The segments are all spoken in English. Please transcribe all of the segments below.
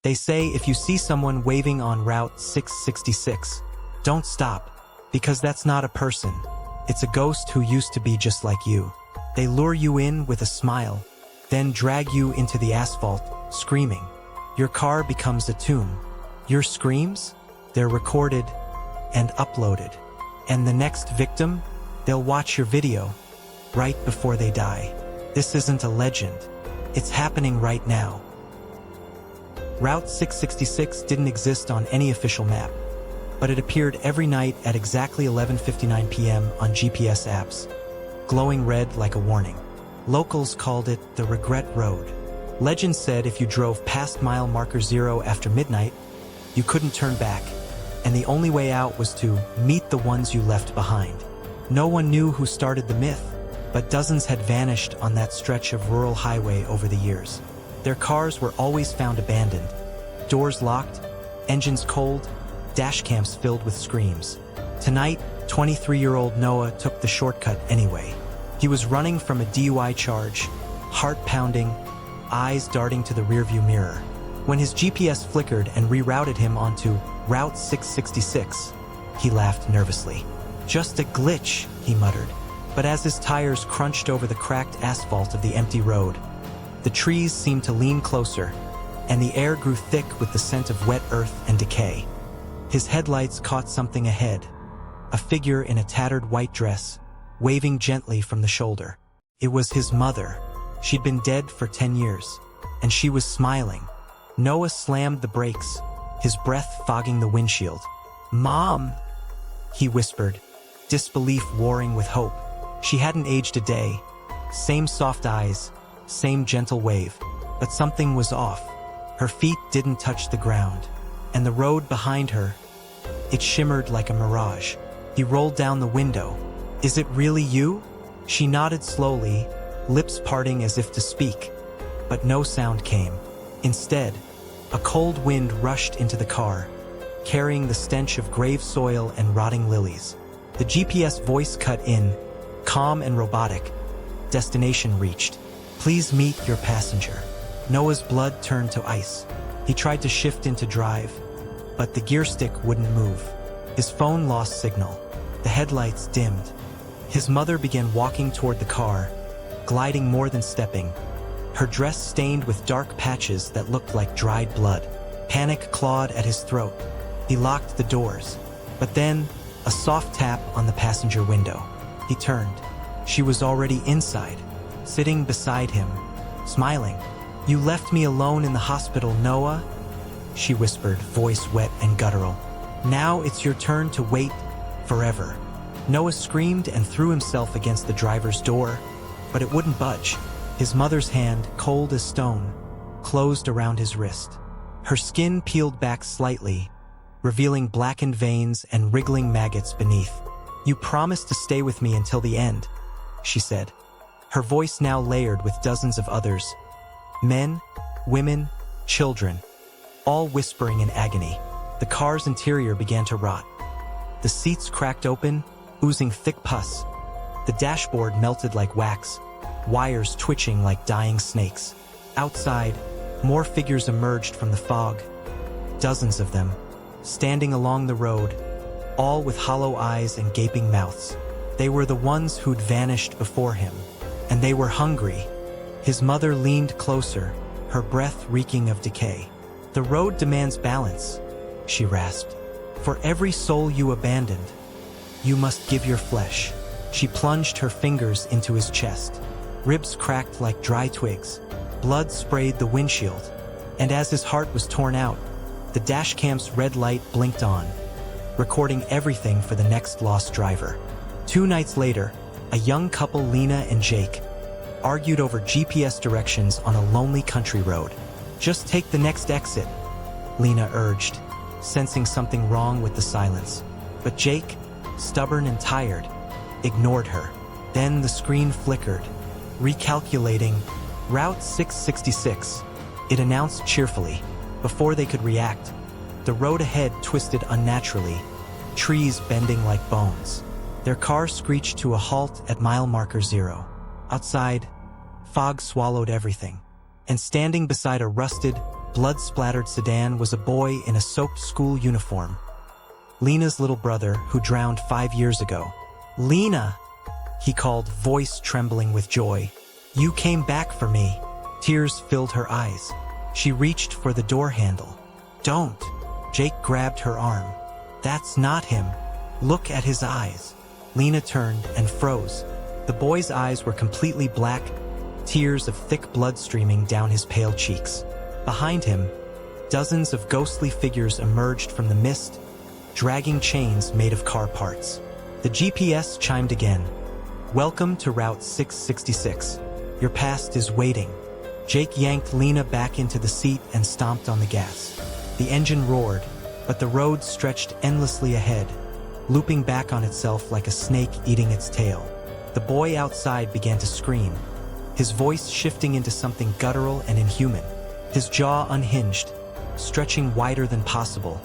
They say if you see someone waving on Route 666, don't stop, because that's not a person. It's a ghost who used to be just like you. They lure you in with a smile, then drag you into the asphalt, screaming. Your car becomes a tomb. Your screams? They're recorded and uploaded. And the next victim? They'll watch your video right before they die. This isn't a legend. It's happening right now. Route 666 didn't exist on any official map, but it appeared every night at exactly 11:59 p.m. on GPS apps, glowing red like a warning. Locals called it the Regret Road. Legend said if you drove past mile marker 0 after midnight, you couldn't turn back, and the only way out was to meet the ones you left behind. No one knew who started the myth, but dozens had vanished on that stretch of rural highway over the years. Their cars were always found abandoned, doors locked, engines cold, dash cams filled with screams. Tonight, 23-year-old Noah took the shortcut anyway. He was running from a DUI charge, heart pounding, eyes darting to the rearview mirror, when his GPS flickered and rerouted him onto Route 666. He laughed nervously. "Just a glitch," he muttered. But as his tires crunched over the cracked asphalt of the empty road, the trees seemed to lean closer, and the air grew thick with the scent of wet earth and decay. His headlights caught something ahead, a figure in a tattered white dress, waving gently from the shoulder. It was his mother. She'd been dead for 10 years, and she was smiling. Noah slammed the brakes, his breath fogging the windshield. "Mom," he whispered, disbelief warring with hope. She hadn't aged a day. Same soft eyes, same gentle wave, but something was off. Her feet didn't touch the ground, and the road behind her, it shimmered like a mirage. He rolled down the window. "Is it really you?" She nodded slowly, lips parting as if to speak, but no sound came. Instead, a cold wind rushed into the car, carrying the stench of grave soil and rotting lilies. The GPS voice cut in, calm and robotic. "Destination reached. Please meet your passenger." Noah's blood turned to ice. He tried to shift into drive, but the gear stick wouldn't move. His phone lost signal. The headlights dimmed. His mother began walking toward the car, gliding more than stepping, her dress stained with dark patches that looked like dried blood. Panic clawed at his throat. He locked the doors, but then a soft tap on the passenger window. He turned. She was already inside, sitting beside him, smiling. "You left me alone in the hospital, Noah," she whispered, voice wet and guttural. "Now it's your turn to wait forever." Noah screamed and threw himself against the driver's door, but it wouldn't budge. His mother's hand, cold as stone, closed around his wrist. Her skin peeled back slightly, revealing blackened veins and wriggling maggots beneath. "You promised to stay with me until the end," she said, her voice now layered with dozens of others. Men, women, children, all whispering in agony. The car's interior began to rot. The seats cracked open, oozing thick pus. The dashboard melted like wax, wires twitching like dying snakes. Outside, more figures emerged from the fog. Dozens of them, standing along the road, all with hollow eyes and gaping mouths. They were the ones who'd vanished before him, and they were hungry. His mother leaned closer, her breath reeking of decay. "The road demands balance," she rasped. "For every soul you abandoned, you must give your flesh." She plunged her fingers into his chest. Ribs cracked like dry twigs. Blood sprayed the windshield. And as his heart was torn out, the dashcam's red light blinked on, recording everything for the next lost driver. 2 nights later, a young couple, Lena and Jake, argued over GPS directions on a lonely country road. "Just take the next exit," Lena urged, sensing something wrong with the silence. But Jake, stubborn and tired, ignored her. Then the screen flickered, recalculating Route 666. It announced cheerfully. Before they could react, the road ahead twisted unnaturally, trees bending like bones. Their car screeched to a halt at mile marker 0. Outside, fog swallowed everything, and standing beside a rusted, blood-splattered sedan was a boy in a soaked school uniform. Lena's little brother, who drowned 5 years ago. "Lena!" he called, voice trembling with joy. "You came back for me." Tears filled her eyes. She reached for the door handle. "Don't!" Jake grabbed her arm. "That's not him. Look at his eyes." Lena turned and froze. The boy's eyes were completely black, tears of thick blood streaming down his pale cheeks. Behind him, dozens of ghostly figures emerged from the mist, dragging chains made of car parts. The GPS chimed again. "Welcome to Route 666. Your past is waiting." Jake yanked Lena back into the seat and stomped on the gas. The engine roared, but the road stretched endlessly ahead, looping back on itself like a snake eating its tail. The boy outside began to scream, his voice shifting into something guttural and inhuman. His jaw unhinged, stretching wider than possible,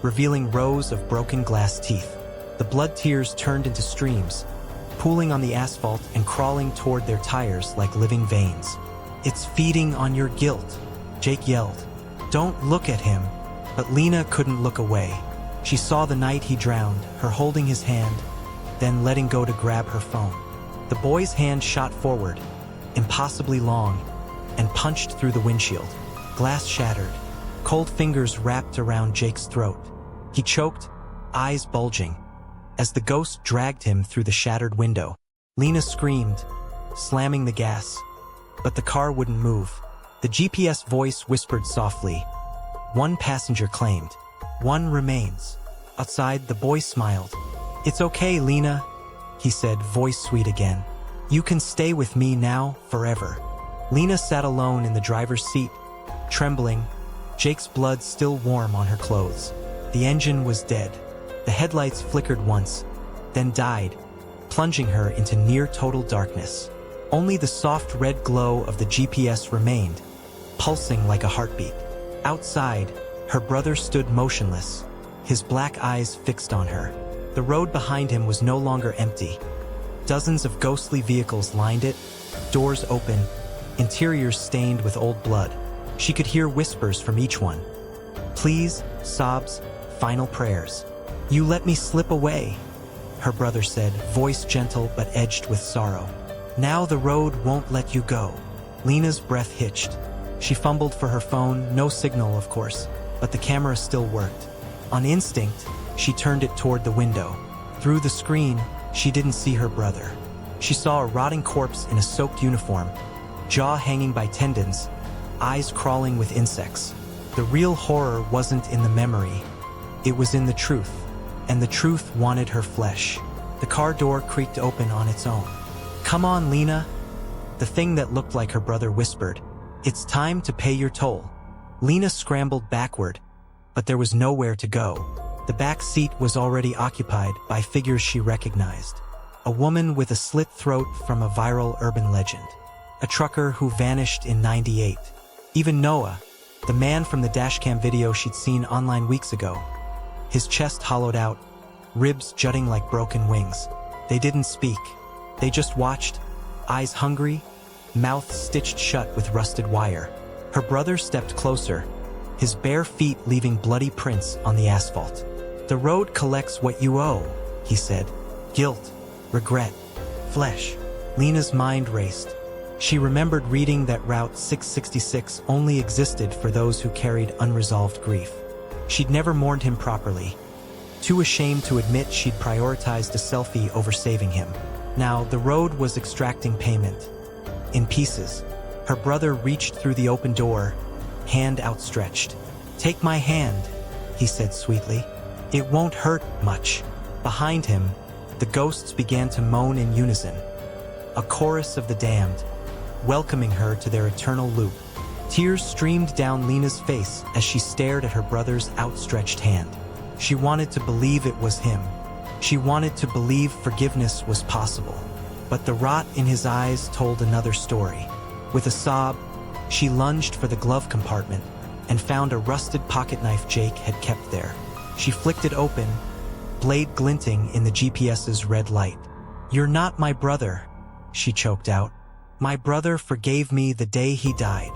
revealing rows of broken glass teeth. The blood tears turned into streams, pooling on the asphalt and crawling toward their tires like living veins. "It's feeding on your guilt," Jake yelled. "Don't look at him." But Lena couldn't look away. She saw the night he drowned, her holding his hand, then letting go to grab her phone. The boy's hand shot forward, impossibly long, and punched through the windshield. Glass shattered. Cold fingers wrapped around Jake's throat. He choked, eyes bulging, as the ghost dragged him through the shattered window. Lena screamed, slamming the gas, but the car wouldn't move. The GPS voice whispered softly. "One passenger claimed. One remains." Outside, the boy smiled. "It's okay, Lena," he said, voice sweet again. "You can stay with me now, forever." Lena sat alone in the driver's seat, trembling, Jake's blood still warm on her clothes. The engine was dead. The headlights flickered once, then died, plunging her into near-total darkness. Only the soft red glow of the GPS remained, pulsing like a heartbeat. Outside, her brother stood motionless, his black eyes fixed on her. The road behind him was no longer empty. Dozens of ghostly vehicles lined it, doors open, interiors stained with old blood. She could hear whispers from each one. Pleas, sobs, final prayers. "You let me slip away," her brother said, voice gentle but edged with sorrow. "Now the road won't let you go." Lena's breath hitched. She fumbled for her phone, no signal of course, but the camera still worked. On instinct, she turned it toward the window. Through the screen, she didn't see her brother. She saw a rotting corpse in a soaked uniform, jaw hanging by tendons, eyes crawling with insects. The real horror wasn't in the memory. It was in the truth, and the truth wanted her flesh. The car door creaked open on its own. "Come on, Lena," the thing that looked like her brother whispered. "It's time to pay your toll." Lena scrambled backward, but there was nowhere to go. The back seat was already occupied by figures she recognized. A woman with a slit throat from a viral urban legend. A trucker who vanished in '98. Even Noah, the man from the dashcam video she'd seen online weeks ago. His chest hollowed out, ribs jutting like broken wings. They didn't speak. They just watched, eyes hungry, mouth stitched shut with rusted wire. Her brother stepped closer, his bare feet leaving bloody prints on the asphalt. "The road collects what you owe," he said. "Guilt, regret, flesh." Lena's mind raced. She remembered reading that Route 666 only existed for those who carried unresolved grief. She'd never mourned him properly. Too ashamed to admit she'd prioritized a selfie over saving him. Now, the road was extracting payment. In pieces. Her brother reached through the open door, hand outstretched. "Take my hand," he said sweetly. "It won't hurt much." Behind him, the ghosts began to moan in unison. A chorus of the damned, welcoming her to their eternal loop. Tears streamed down Lena's face as she stared at her brother's outstretched hand. She wanted to believe it was him. She wanted to believe forgiveness was possible. But the rot in his eyes told another story. With a sob, she lunged for the glove compartment and found a rusted pocket knife Jake had kept there. She flicked it open, blade glinting in the GPS's red light. "You're not my brother," she choked out. "My brother forgave me the day he died."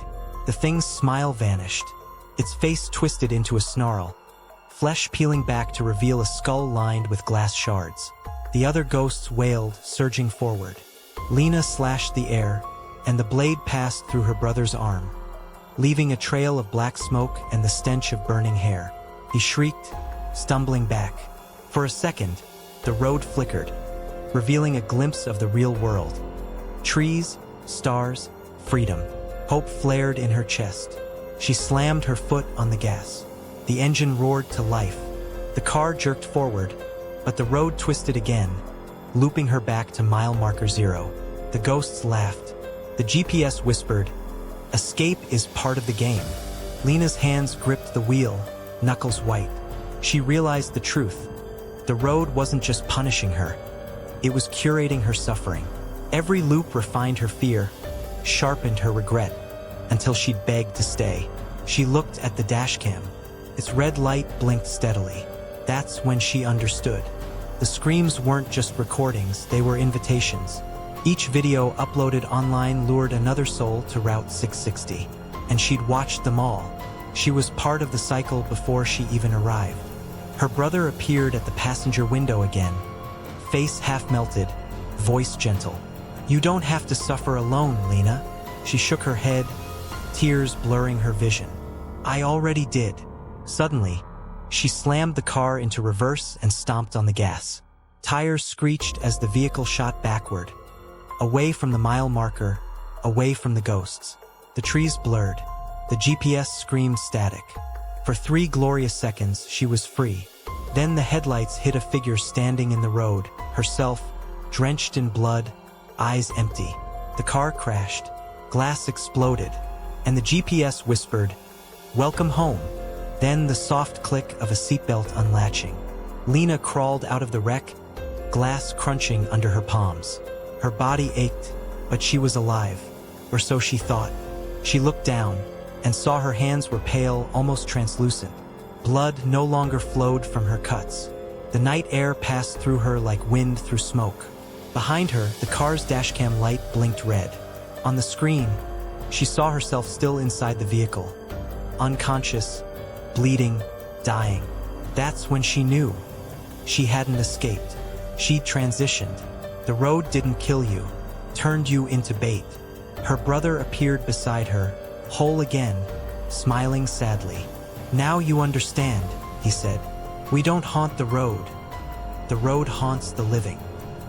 The thing's smile vanished. its face twisted into a snarl, flesh peeling back to reveal a skull lined with glass shards. The other ghosts wailed, surging forward. Lena slashed the air, and the blade passed through her brother's arm, leaving a trail of black smoke and the stench of burning hair. He shrieked, stumbling back. For a second, the road flickered, revealing a glimpse of the real world. Trees, stars, freedom. Hope flared in her chest. She slammed her foot on the gas. The engine roared to life. The car jerked forward, but the road twisted again, looping her back to mile marker 0. The ghosts laughed. The GPS whispered, "Escape is part of the game." Lena's hands gripped the wheel, knuckles white. She realized the truth. The road wasn't just punishing her. It was curating her suffering. Every loop refined her fear, sharpened her regret, until she'd begged to stay. She looked at the dashcam. Its red light blinked steadily. That's when she understood. The screams weren't just recordings, they were invitations. Each video uploaded online lured another soul to Route 660, and she'd watched them all. She was part of the cycle before she even arrived. Her brother appeared at the passenger window again, face half-melted, voice gentle. "You don't have to suffer alone, Lena." She shook her head, tears blurring her vision. "I already did." Suddenly, she slammed the car into reverse and stomped on the gas. Tires screeched as the vehicle shot backward, away from the mile marker, away from the ghosts. The trees blurred. The GPS screamed static. For 3 glorious seconds, she was free. Then the headlights hit a figure standing in the road, herself, drenched in blood, eyes empty. The car crashed, glass exploded, and the GPS whispered, "Welcome home." Then the soft click of a seatbelt unlatching. Lena crawled out of the wreck, glass crunching under her palms. Her body ached, but she was alive, or so she thought. She looked down, and saw her hands were pale, almost translucent. Blood no longer flowed from her cuts. The night air passed through her like wind through smoke. Behind her, the car's dashcam light blinked red. On the screen, she saw herself still inside the vehicle, unconscious, bleeding, dying. That's when she knew. She hadn't escaped. She'd transitioned. The road didn't kill you, turned you into bait. Her brother appeared beside her, whole again, smiling sadly. "Now you understand," he said. "We don't haunt the road. The road haunts the living."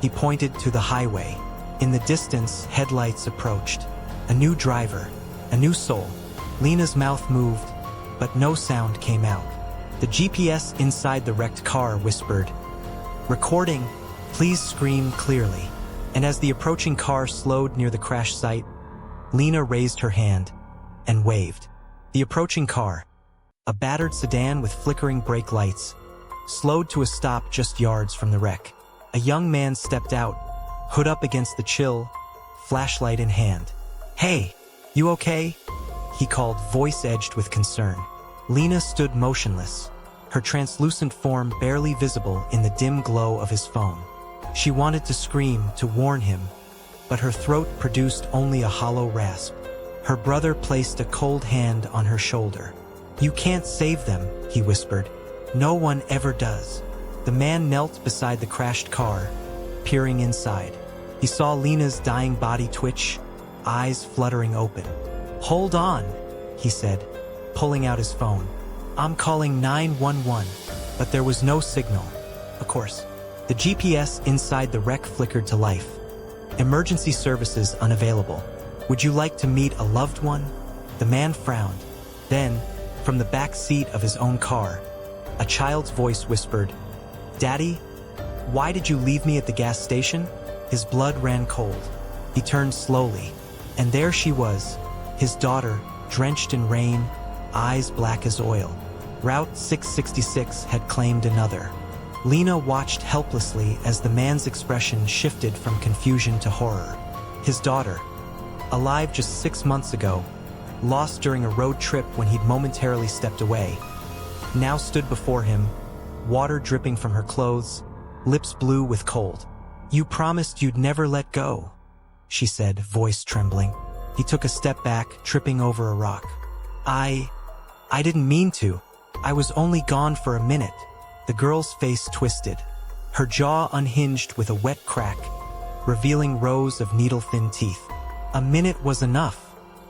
He pointed to the highway. In the distance, headlights approached. A new driver, a new soul. Lena's mouth moved, but no sound came out. The GPS inside the wrecked car whispered, "Recording, please scream clearly." And as the approaching car slowed near the crash site, Lena raised her hand and waved. The approaching car, a battered sedan with flickering brake lights, slowed to a stop just yards from the wreck. A young man stepped out, hood up against the chill, flashlight in hand. "Hey, you okay?" he called, voice edged with concern. Lena stood motionless, her translucent form barely visible in the dim glow of his phone. She wanted to scream, to warn him, but her throat produced only a hollow rasp. Her brother placed a cold hand on her shoulder. "You can't save them," he whispered. "No one ever does." The man knelt beside the crashed car, peering inside. He saw Lena's dying body twitch, eyes fluttering open. "Hold on," he said, pulling out his phone. "I'm calling 911, but there was no signal." Of course, the GPS inside the wreck flickered to life. "Emergency services unavailable. Would you like to meet a loved one?" The man frowned. Then, from the back seat of his own car, a child's voice whispered, "Daddy, why did you leave me at the gas station?" His blood ran cold. He turned slowly, and there she was, his daughter, drenched in rain, eyes black as oil. Route 666 had claimed another. Lena watched helplessly as the man's expression shifted from confusion to horror. His daughter, alive just 6 months ago, lost during a road trip when he'd momentarily stepped away, now stood before him, water dripping from her clothes, lips blue with cold. "You promised you'd never let go," she said, voice trembling. He took a step back, tripping over a rock. I didn't mean to. I was only gone for a minute. The girl's face twisted. Her jaw unhinged with a wet crack, revealing rows of needle-thin teeth. A minute was enough,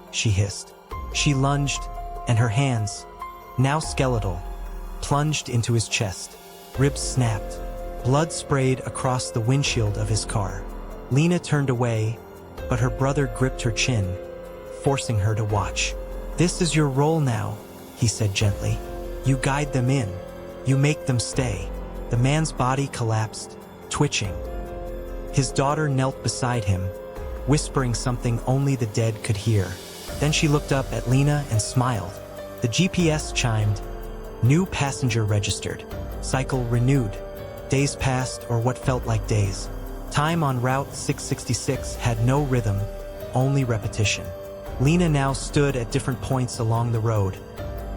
she hissed. She lunged, and her hands, now skeletal, plunged into his chest. Ribs snapped. Blood sprayed across the windshield of his car. Lena turned away, but her brother gripped her chin, forcing her to watch. "This is your role now," he said gently. "You guide them in. You make them stay." The man's body collapsed, twitching. His daughter knelt beside him, whispering something only the dead could hear. Then she looked up at Lena and smiled. The GPS chimed. New passenger registered. Cycle renewed. Days passed, or what felt like days. Time on Route 666 had no rhythm, only repetition. Lena now stood at different points along the road,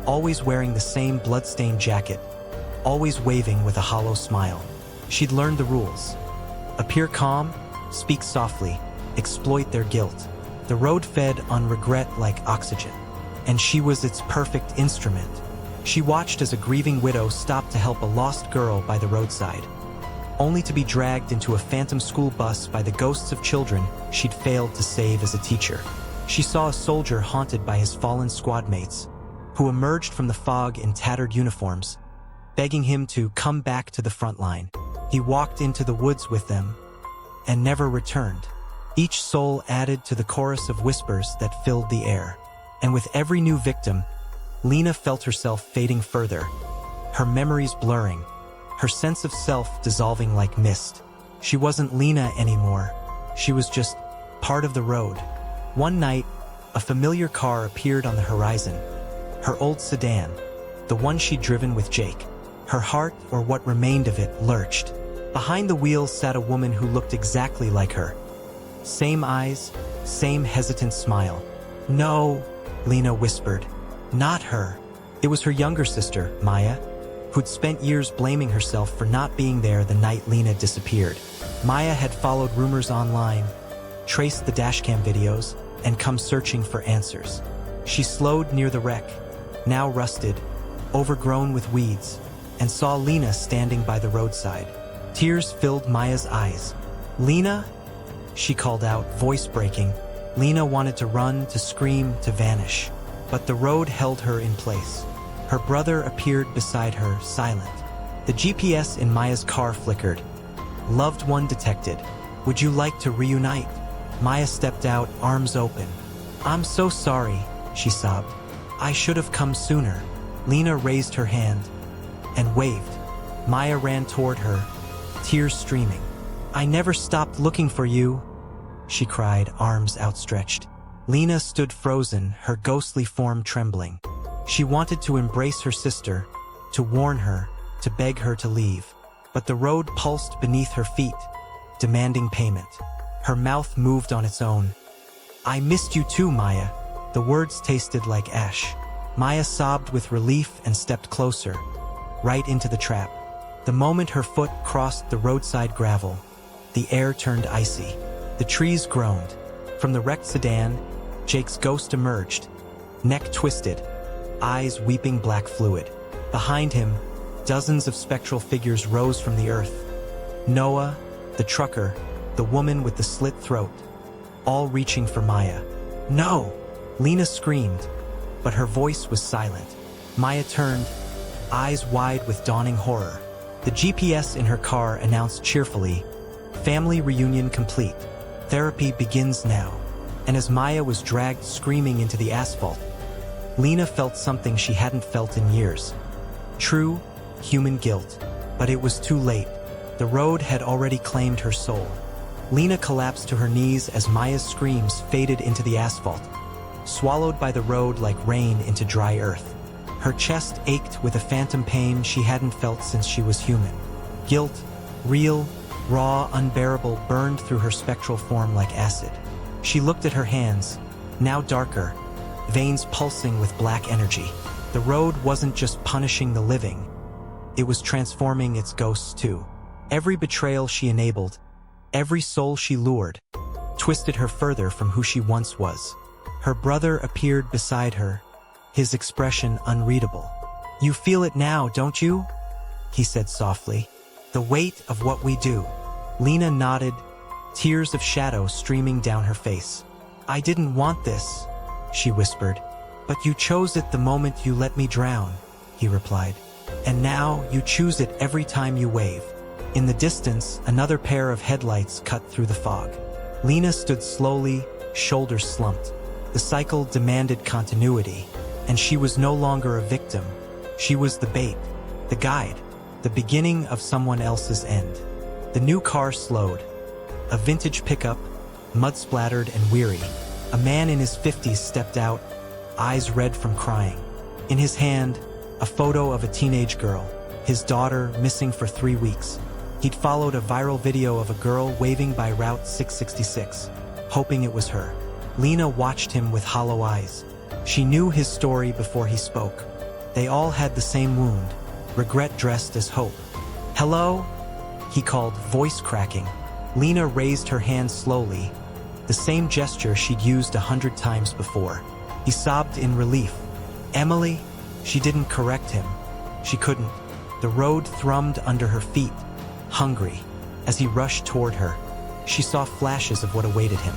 always wearing the same blood-stained jacket, always waving with a hollow smile. She'd learned the rules. Appear calm, speak softly, exploit their guilt. The road fed on regret like oxygen, and she was its perfect instrument. She watched as a grieving widow stopped to help a lost girl by the roadside, only to be dragged into a phantom school bus by the ghosts of children she'd failed to save as a teacher. She saw a soldier haunted by his fallen squad mates, who emerged from the fog in tattered uniforms, begging him to come back to the front line. He walked into the woods with them, and never returned. Each soul added to the chorus of whispers that filled the air. And with every new victim, Lena felt herself fading further, her memories blurring, her sense of self dissolving like mist. She wasn't Lena anymore. She was just part of the road. One night, a familiar car appeared on the horizon. Her old sedan, the one she'd driven with Jake. Her heart, or what remained of it, lurched. Behind the wheel sat a woman who looked exactly like her. Same eyes, same hesitant smile. "No," Lena whispered. "Not her." It was her younger sister, Maya, who'd spent years blaming herself for not being there the night Lena disappeared. Maya had followed rumors online, traced the dashcam videos, and come searching for answers. She slowed near the wreck, now rusted, overgrown with weeds, and saw Lena standing by the roadside. Tears filled Maya's eyes. "Lena?" she called out, voice breaking. Lena wanted to run, to scream, to vanish. But the road held her in place. Her brother appeared beside her, silent. The GPS in Maya's car flickered. "Loved one detected. Would you like to reunite?" Maya stepped out, arms open. "I'm so sorry," she sobbed. "I should have come sooner." Lena raised her hand and waved. Maya ran toward her, tears streaming. "I never stopped looking for you," she cried, arms outstretched. Lena stood frozen, her ghostly form trembling. She wanted to embrace her sister, to warn her, to beg her to leave. But the road pulsed beneath her feet, demanding payment. Her mouth moved on its own. "I missed you too, Maya." The words tasted like ash. Maya sobbed with relief and stepped closer, right into the trap. The moment her foot crossed the roadside gravel, the air turned icy. The trees groaned. From the wrecked sedan, Jake's ghost emerged, neck twisted, eyes weeping black fluid. Behind him, dozens of spectral figures rose from the earth. Noah, the trucker, the woman with the slit throat, all reaching for Maya. "No!" Lena screamed, but her voice was silent. Maya turned, eyes wide with dawning horror. The GPS in her car announced cheerfully, "Family reunion complete. Therapy begins now." And as Maya was dragged screaming into the asphalt, Lena felt something she hadn't felt in years. True, human guilt. But it was too late. The road had already claimed her soul. Lena collapsed to her knees as Maya's screams faded into the asphalt, swallowed by the road like rain into dry earth. Her chest ached with a phantom pain she hadn't felt since she was human. Guilt, real, raw, unbearable, burned through her spectral form like acid. She looked at her hands, now darker, veins pulsing with black energy. The road wasn't just punishing the living, it was transforming its ghosts too. Every betrayal she enabled, every soul she lured, twisted her further from who she once was. Her brother appeared beside her, his expression unreadable. "You feel it now, don't you?" he said softly. "The weight of what we do." Lena nodded, tears of shadow streaming down her face. "I didn't want this," she whispered. "But you chose it the moment you let me drown," he replied. "And now you choose it every time you wave." In the distance, another pair of headlights cut through the fog. Lena stood slowly, shoulders slumped. The cycle demanded continuity, and she was no longer a victim. She was the bait, the guide, the beginning of someone else's end. The new car slowed. A vintage pickup, mud-splattered and weary. A man in his 50s stepped out, eyes red from crying. In his hand, a photo of a teenage girl, his daughter missing for 3 weeks. He'd followed a viral video of a girl waving by Route 666, hoping it was her. Lena watched him with hollow eyes. She knew his story before he spoke. They all had the same wound, regret dressed as hope. "Hello?" he called, voice cracking. Lena raised her hand slowly, the same gesture she'd used 100 times before. He sobbed in relief. "Emily?" She didn't correct him. She couldn't. The road thrummed under her feet, hungry. As he rushed toward her, she saw flashes of what awaited him.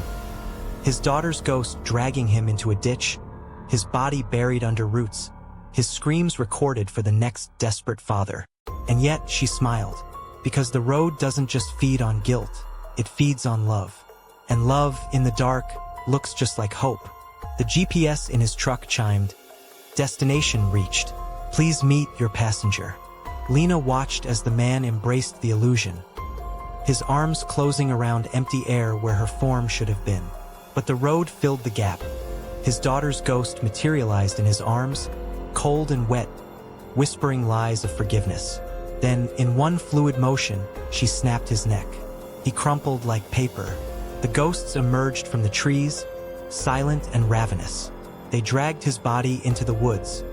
His daughter's ghost dragging him into a ditch, his body buried under roots, his screams recorded for the next desperate father. And yet she smiled, because the road doesn't just feed on guilt, it feeds on love. And love, in the dark, looks just like hope. The GPS in his truck chimed. Destination reached. Please meet your passenger. Lena watched as the man embraced the illusion, his arms closing around empty air where her form should have been. But the road filled the gap. His daughter's ghost materialized in his arms, cold and wet, whispering lies of forgiveness. Then, in one fluid motion, she snapped his neck. He crumpled like paper. The ghosts emerged from the trees, silent and ravenous. They dragged his body into the woods,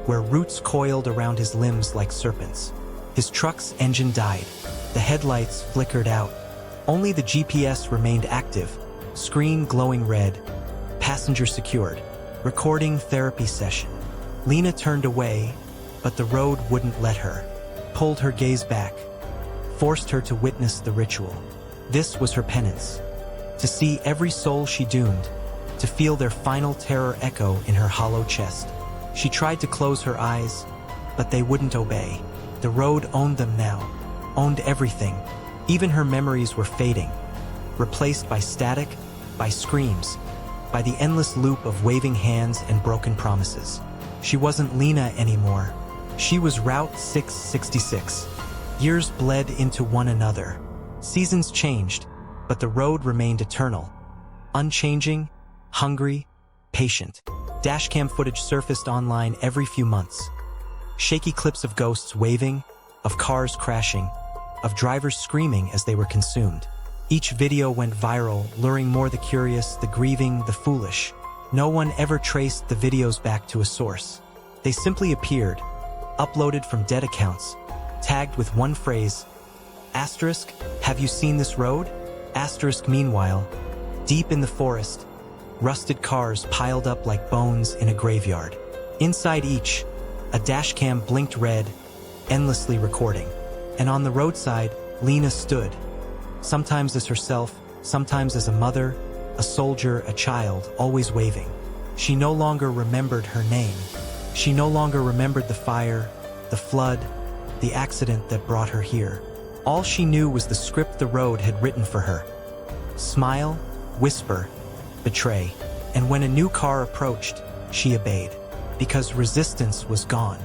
where roots coiled around his limbs like serpents. His truck's engine died. The headlights flickered out. Only the GPS remained active, screen glowing red, passenger secured, recording therapy session. Lena turned away, but the road wouldn't let her, pulled her gaze back, forced her to witness the ritual. This was her penance, to see every soul she doomed, to feel their final terror echo in her hollow chest. She tried to close her eyes, but they wouldn't obey. The road owned them now, owned everything. Even her memories were fading, replaced by static, by screams, by the endless loop of waving hands and broken promises. She wasn't Lena anymore. She was Route 666. Years bled into one another. Seasons changed, but the road remained eternal. Unchanging, hungry, patient. Dashcam footage surfaced online every few months. Shaky clips of ghosts waving, of cars crashing, of drivers screaming as they were consumed. Each video went viral, luring more the curious, the grieving, the foolish. No one ever traced the videos back to a source. They simply appeared, uploaded from dead accounts, tagged with one phrase, asterisk, have you seen this road? Asterisk. Meanwhile, deep in the forest, rusted cars piled up like bones in a graveyard. Inside each, a dashcam blinked red, endlessly recording. And on the roadside, Lena stood, sometimes as herself, sometimes as a mother, a soldier, a child, always waving. She no longer remembered her name. She no longer remembered the fire, the flood, the accident that brought her here. All she knew was the script the road had written for her. Smile, whisper, betray. And when a new car approached, she obeyed. Because resistance was gone.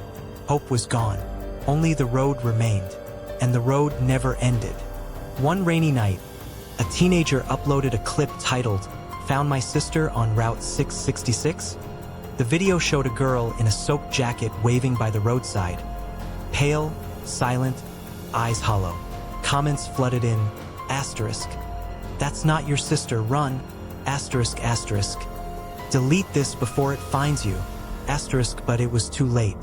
Hope was gone. Only the road remained. And the road never ended. One rainy night, a teenager uploaded a clip titled, "Found My Sister on Route 666? The video showed a girl in a soaked jacket waving by the roadside. Pale, silent, eyes hollow. Comments flooded in, asterisk. That's not your sister, run, asterisk, asterisk. Delete this before it finds you, asterisk. But it was too late.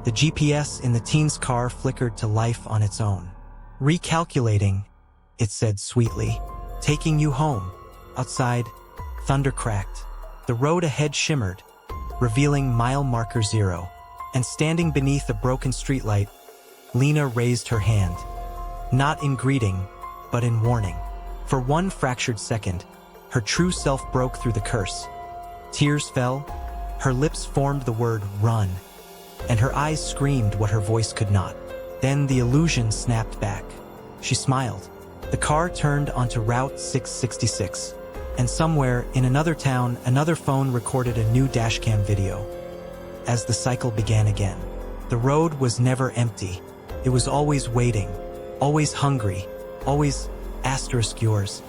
The GPS in the teen's car flickered to life on its own. Recalculating, it said sweetly. Taking you home. Outside, thunder cracked. The road ahead shimmered. revealing mile marker 0. And standing beneath a broken streetlight, Lena raised her hand. Not in greeting, but in warning. For one fractured second, her true self broke through the curse. Tears fell, her lips formed the word run, and her eyes screamed what her voice could not. Then the illusion snapped back. She smiled. The car turned onto Route 666, and somewhere in another town, another phone recorded a new dashcam video. As the cycle began again, the road was never empty. It was always waiting, always hungry, always *yours.